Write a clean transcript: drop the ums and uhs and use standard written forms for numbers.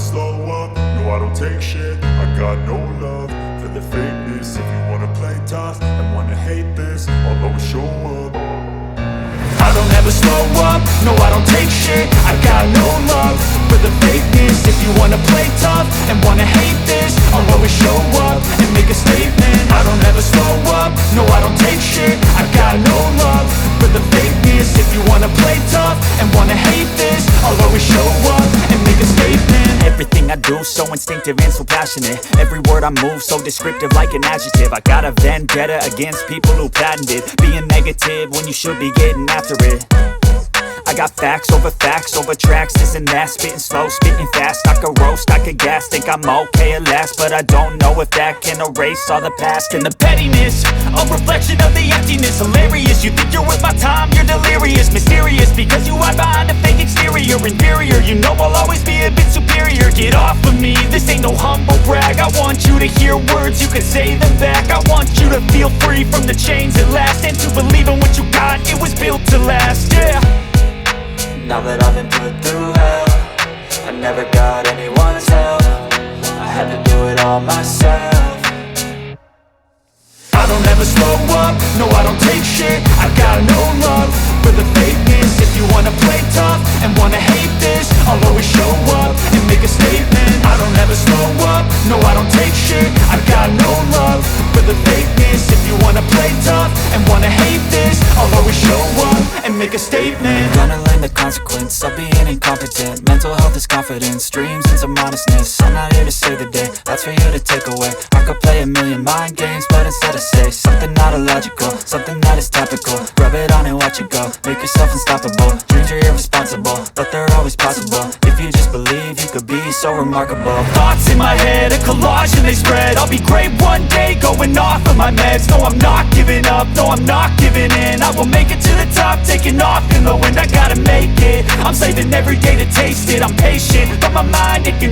slow up, no I don't take shit. I got no love for the fakeness. If you wanna play tough and wanna hate this, I'll always show up. I don't ever slow up, no I don't take shit. I got no love for the fakeness. If you wanna play tough and wanna hate this, I'll always show up and make a statement. I don't ever slow up, no I don't take shit. I got no love for the fakeness. If you wanna play tough and wanna hate this, I'll always show up and make a statement. Everything I do so instinctive and so passionate. Every word I move so descriptive like an adjective. I got a vendetta against people who patented being negative when you should be getting after it. I got facts over tracks, this and that. Spitting slow, spitting fast, I could roast, I could gas. Think I'm okay at last, but I don't know if that can erase all the past. And the pettiness, a reflection of the emptiness. Hilarious, you think you're worth my time, you're delirious. Mysterious, because you hide behind a fake exterior. Inferior, you know I'll always be a bit superior. Get off of me, this ain't no humble brag. I want you to hear words, you can say them back. I want you to feel free from the chains at last, and to believe in what you got, it was built to last, yeah. Now that I've been put through hell, I never got anyone's help. I had to do it all myself. I don't ever slow up, no I don't take shit. I got no love for the fakeness. If you wanna play tough and wanna hate this, I'll always show up and make a statement. I don't ever slow up, no I don't take shit. I got no love for the fakeness. If you wanna play tough and wanna hate this, I'll always show up and make a statement. Gonna learn the consequence of being incompetent. Mental health is confidence, dreams and some honestness. I'm not here to save the day, that's for you to take away. I could play a million mind games, but instead I say something not illogical, something that is topical. Rub it on and watch it go, make yourself unstoppable. Dreams are irresponsible, but they're always possible. If you just believe, you could be so remarkable. Thoughts in my head, a collage and they spread. I'll be great one day, going off of my meds. No, I'm not giving up, no, I'm not giving in. I will make it to the top, taking off in the wind. I gotta make it, I'm saving every day to taste it. I'm patient, but my mind, it can